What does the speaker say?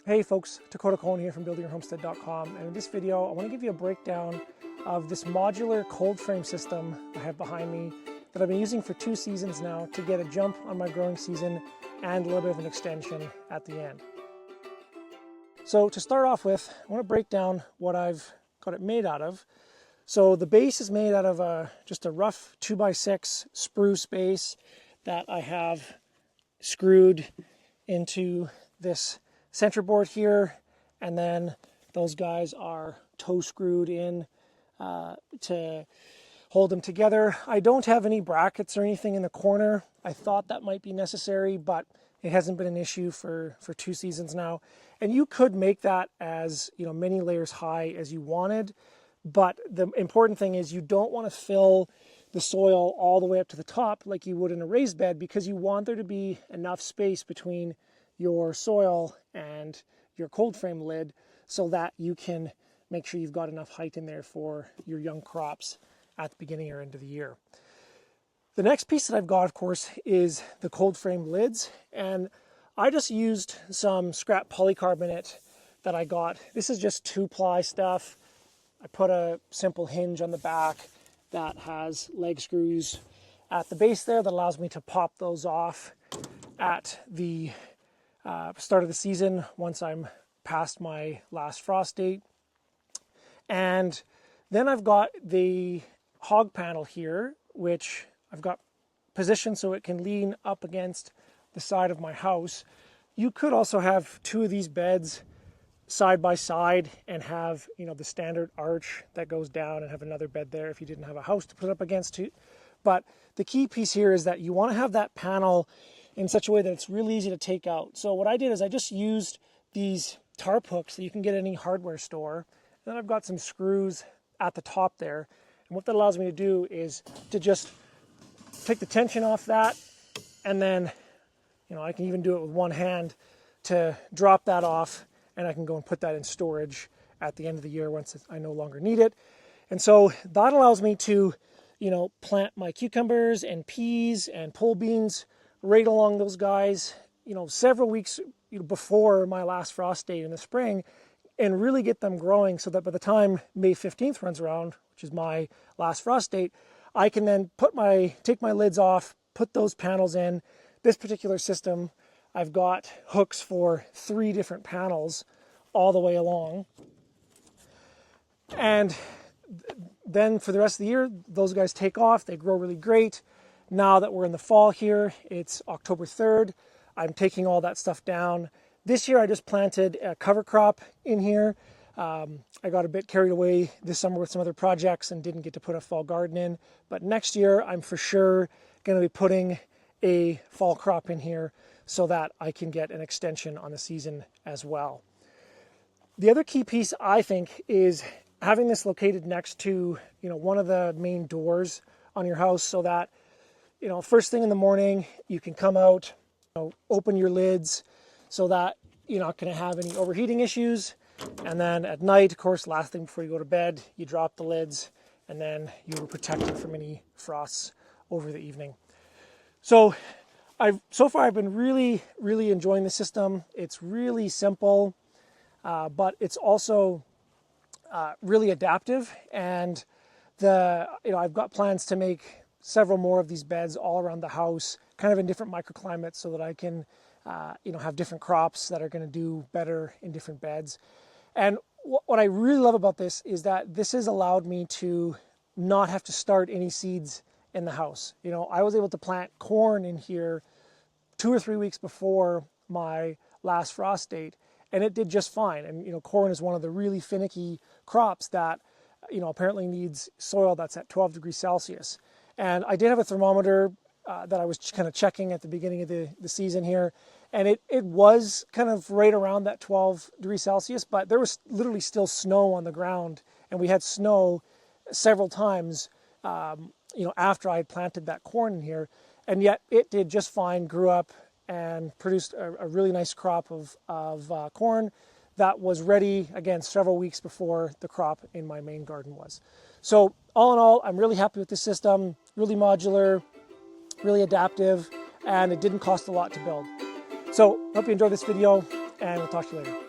Hey folks, Takota Coen here from buildingyourhomestead.com, and in this video I want to give you a breakdown of this modular cold frame system I have behind me that I've been using for 2 seasons now to get a jump on my growing season and a little bit of an extension at the end. So to start off with, I want to break down what I've got it made out of. So the base is made out of just a rough 2x6 spruce base that I have screwed into this center board here, and then those guys are toe screwed in to hold them together. I don't have any brackets or anything in the corner. I thought that might be necessary, but it hasn't been an issue for 2 seasons now. And you could make that as many layers high as you wanted, but the important thing is you don't want to fill the soil all the way up to the top like you would in a raised bed, because you want there to be enough space between your soil and your cold frame lid so that you can make sure you've got enough height in there for your young crops at the beginning or end of the year. The next piece that I've got, of course, is the cold frame lids, and I just used some scrap polycarbonate that I got. This is just 2-ply stuff. I put a simple hinge on the back that has leg screws at the base there that allows me to pop those off at the start of the season once I'm past my last frost date. And then I've got the hog panel here, which I've got positioned so it can lean up against the side of my house. You could also have 2 of these beds side by side and have the standard arch that goes down, and have another bed there if you didn't have a house to put up against it. But the key piece here is that you want to have that panel in such a way that it's really easy to take out. So what I did is I just used these tarp hooks that you can get at any hardware store. And then I've got some screws at the top there. And what that allows me to do is to just take the tension off that, and then I can even do it with one hand to drop that off, and I can go and put that in storage at the end of the year once I no longer need it. And so that allows me to plant my cucumbers and peas and pole beans right along those guys, several weeks before my last frost date in the spring, and really get them growing so that by the time May 15th runs around, which is my last frost date, I can then take my lids off, put those panels in. This particular system, I've got hooks for 3 different panels all the way along. And then for the rest of the year, those guys take off, they grow really great. Now that we're in the fall here, it's October 3rd, I'm taking all that stuff down. This year I just planted a cover crop in here. I got a bit carried away this summer with some other projects and didn't get to put a fall garden in. But next year I'm for sure going to be putting a fall crop in here so that I can get an extension on the season as well. The other key piece, I think, is having this located next to one of the main doors on your house, so that first thing in the morning, you can come out, open your lids so that you're not going to have any overheating issues. And then at night, of course, last thing before you go to bed, you drop the lids, and then you're protected from any frosts over the evening. So far I've been really, really enjoying the system. It's really simple, but it's also really adaptive. And I've got plans to make several more of these beds all around the house, kind of in different microclimates, so that I can have different crops that are going to do better in different beds. And what I really love about this is that this has allowed me to not have to start any seeds in the house. I was able to plant corn in here 2 or 3 weeks before my last frost date, and it did just fine. And corn is one of the really finicky crops that apparently needs soil that's at 12 degrees Celsius. And I did have a thermometer that I was kind of checking at the beginning of the season here, and it was kind of right around that 12 degrees Celsius, but there was literally still snow on the ground, and we had snow several times after I had planted that corn in here, and yet it did just fine, grew up and produced a really nice crop of corn that was ready, again, several weeks before the crop in my main garden was. So all in all, I'm really happy with this system, really modular, really adaptive, and it didn't cost a lot to build. So hope you enjoyed this video, and we'll talk to you later.